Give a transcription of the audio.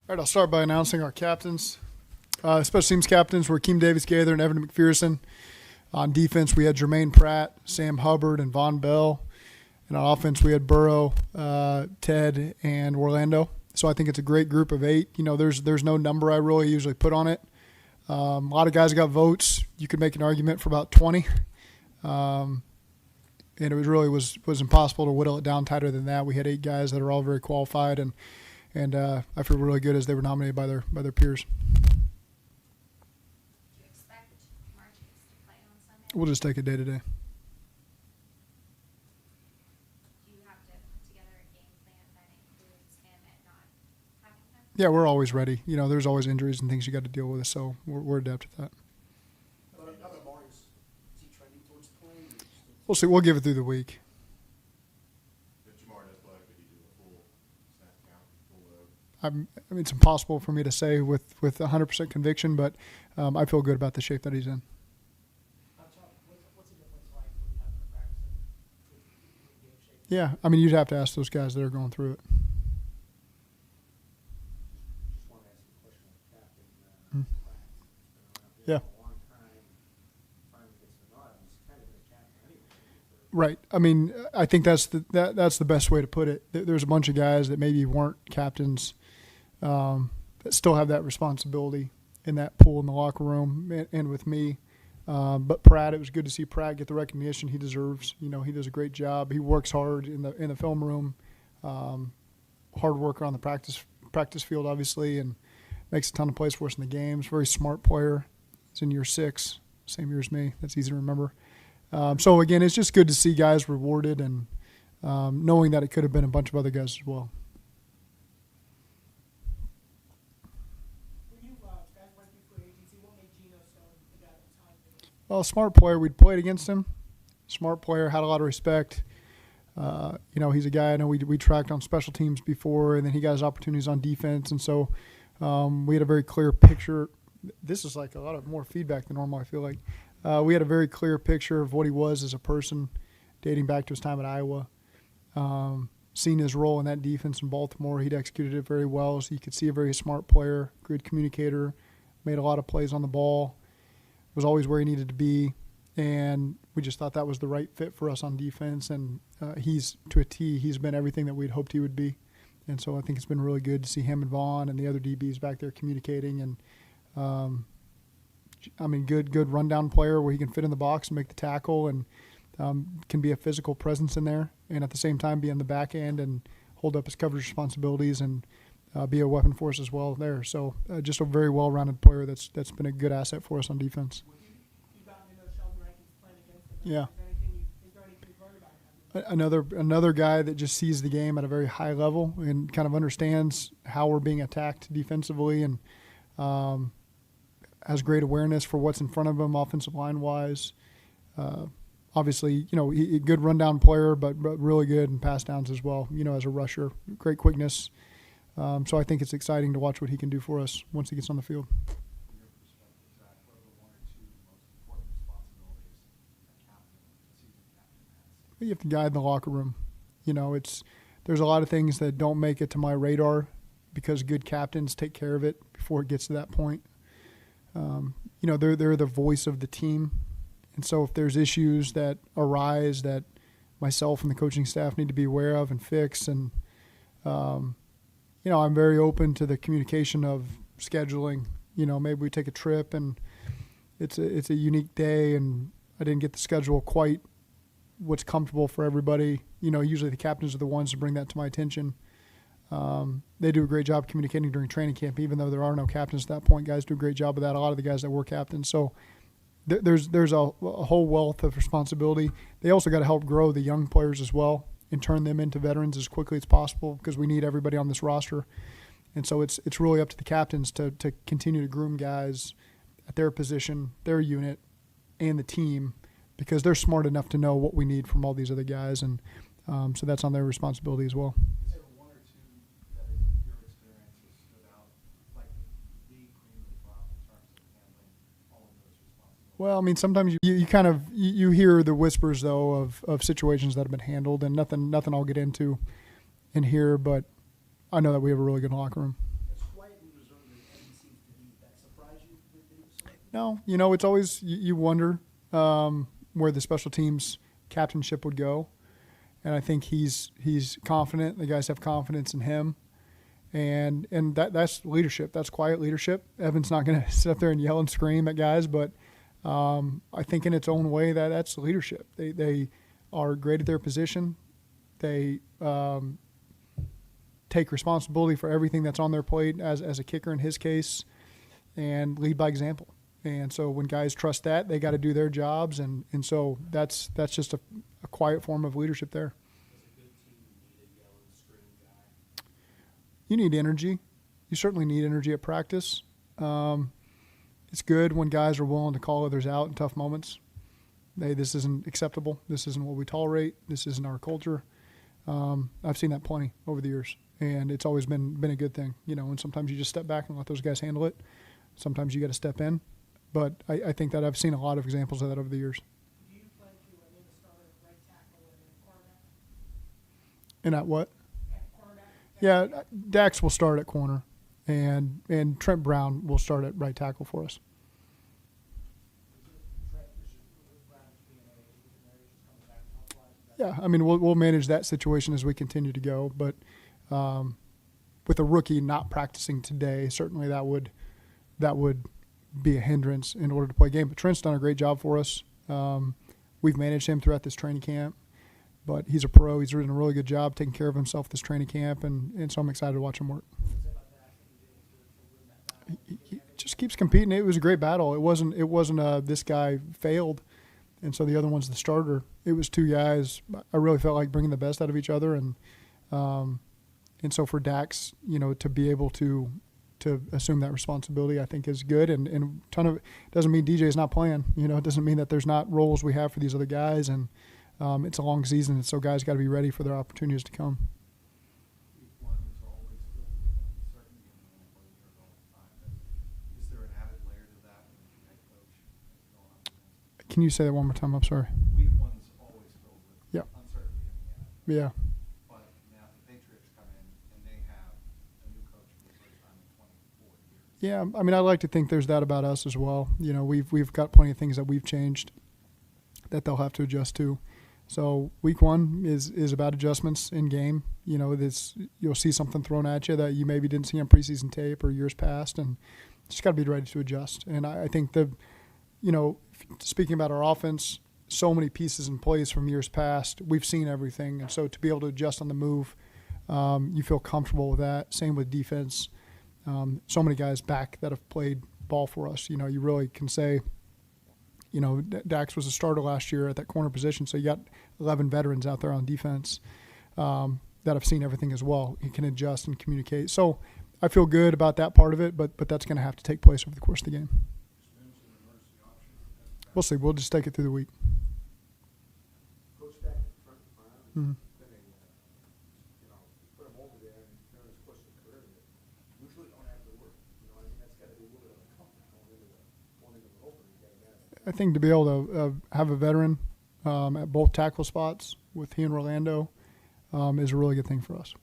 All right, I'll start by announcing our captains. Special teams captains were Akeem Davis-Gaither and Evan McPherson. On defense, we had Germaine Pratt, Sam Hubbard, and Vonn Bell. And on offense, we had Burrow, Ted, and Orlando. So I think it's a great group of 8. You know, there's no number I really usually put on it. A lot of guys got votes. You could make an argument for about 20. And it was impossible to whittle it down tighter than that. We had 8 guys that are all very qualified, and I feel really good as they were nominated by their peers. Do you expect Marcus to play on Sunday? We'll just take it day to day. Do you have to put together a game plan that includes him and not having him? Yeah, we're always ready. You know, there's always injuries and things you got to deal with, so we're adept at that. Now that Marcus, is he trending towards playing? We'll see. We'll give it through the week. If Jamar does play, could he do a full snap count, full load? I mean, it's impossible for me to say with 100% conviction, but I feel good about the shape that he's in. What's the difference like when you have him practicing with game shape? Yeah, I mean, you'd have to ask those guys that are going through it. Just want to ask you a question on the captain. Yeah. A long time, finally gets the nod. He's kind of the captain anyway. Right. I mean, I think that's the best way to put it. There's a bunch of guys that maybe weren't captains that still have that responsibility in that pool in the locker room and with me. But Pratt, it was good to see Pratt get the recognition he deserves. You know, he does a great job. He works hard in the film room, hard worker on the practice field, obviously, and makes a ton of plays for us in the games. Very smart player. He's in year 6, same year as me. That's easy to remember. So, again, it's just good to see guys rewarded and knowing that it could have been a bunch of other guys as well. When you guys went through free agency, what made Geno Stone the guy at the time? Well, smart player. We'd played against him. Smart player, had a lot of respect. You know, he's a guy I know we tracked on special teams before, and then he got his opportunities on defense. And so we had a very clear picture. This is like a lot of more feedback than normal, I feel like. We had a very clear picture of what he was as a person dating back to his time at Iowa. Seeing his role in that defense in Baltimore, he'd executed it very well. So you could see a very smart player, good communicator, made a lot of plays on the ball, was always where he needed to be. And we just thought that was the right fit for us on defense. And he's, to a T, he's been everything that we'd hoped he would be. And so I think it's been really good to see him and Vonn and the other DBs back there communicating. And, I mean, good rundown player where he can fit in the box and make the tackle and can be a physical presence in there and at the same time be on the back end and hold up his coverage responsibilities and be a weapon for us as well there. So just a very well-rounded player that's been a good asset for us on defense. You got into Sheldon Rankins playing against him. Yeah. Is there anything you've learned about him? Another guy that just sees the game at a very high level and kind of understands how we're being attacked defensively and has great awareness for what's in front of him offensive line-wise. Obviously, you know, a good rundown player, but really good in pass downs as well, you know, as a rusher. Great quickness. So I think it's exciting to watch what he can do for us once he gets on the field. From your perspective, Zach, what are the 1 or 2 most important responsibilities a season captain has? You have to guide the locker room. You know, there's a lot of things that don't make it to my radar because good captains take care of it before it gets to that point. You know, they're the voice of the team. And so if there's issues that arise that myself and the coaching staff need to be aware of and fix, and, you know, I'm very open to the communication of scheduling. You know, maybe we take a trip and it's a unique day and I didn't get the schedule quite what's comfortable for everybody. You know, usually the captains are the ones to bring that to my attention. They do a great job communicating during training camp, even though there are no captains at that point. Guys do a great job of that. A lot of the guys that were captains. So there's a whole wealth of responsibility. They also got to help grow the young players as well and turn them into veterans as quickly as possible because we need everybody on this roster. And so it's really up to the captains to continue to groom guys at their position, their unit, and the team because they're smart enough to know what we need from all these other guys. And so that's on their responsibility as well. Is there 1 or 2 that in your experience has stood out like the cream of the crop in terms of handling all of those responsibilities? Well, I mean, sometimes you kind of you hear the whispers though of situations that have been handled, and nothing I'll get into in here, but I know that we have a really good locker room. It's quiet in No, it's always you wonder where the special teams captainship would go, and I think he's confident. The guys have confidence in him, and that's leadership. That's quiet leadership. Evan's not going to sit up there and yell and scream at guys, but I think in its own way that's leadership. They are great at their position. They take responsibility for everything that's on their plate as a kicker in his case, and lead by example. And so when guys trust that, they got to do their jobs, and so that's just a quiet form of leadership there. Does a good team need a yell and scream guy? You need energy. You certainly need energy at practice. It's good when guys are willing to call others out in tough moments. This isn't acceptable. This isn't what we tolerate. This isn't our culture. I've seen that plenty over the years, and it's always been a good thing. And sometimes you just step back and let those guys handle it. Sometimes you got to step in. But I think that I've seen a lot of examples of that over the years. Do you plan to name a starter at right tackle and cornerback? And at what? At cornerback? Yeah, Dax will start at corner, and Trent Brown will start at right tackle for us. Yeah, I mean we'll manage that situation as we continue to go, but with a rookie not practicing today, certainly that would be a hindrance in order to play a game. But Trent's done a great job for us. We've managed him throughout this training camp, but he's a pro. He's done a really good job taking care of himself this training camp, and so I'm excited to watch him work. He just keeps competing. It was a great battle. It wasn't this guy failed, and so the other one's the starter. It was two guys. I really felt like bringing the best out of each other, and so for Dax, to be able to assume that responsibility, I think is good, and a ton of it doesn't mean DJ's not playing. It doesn't mean that there's not roles we have for these other guys, and it's a long season, and so guys got to be ready for their opportunities to come. Week one is always filled with uncertainty and what you're going to find. Is there an added layer to that when the head coach is going up against? Can you say that one more time? I'm sorry. Week one's always filled with Yep. uncertainty in the end. Yeah. But now the Patriots come in and they have a new coach for the first time in 24 years. Yeah, I mean, I like to think there's that about us as well. We've got plenty of things that we've changed that they'll have to adjust to. So week one is about adjustments in game. You'll see something thrown at you that you maybe didn't see on preseason tape or years past, and just got to be ready to adjust. And I think speaking about our offense, so many pieces in place from years past. We've seen everything, and so to be able to adjust on the move, you feel comfortable with that. Same with defense. So many guys back that have played ball for us. You really can say, Dax was a starter last year at that corner position, so you got 11 veterans out there on defense that have seen everything as well. He can adjust and communicate. So I feel good about that part of it, but that's going to have to take place over the course of the game. We'll see. We'll just take it through the week. Coach back in front of Brown, Mhm. put him over there and during his course of career, we really don't have to work. That's got to be a little bit of a comfort going into the opener. I think to be able to have a veteran at both tackle spots with he and Orlando is a really good thing for us.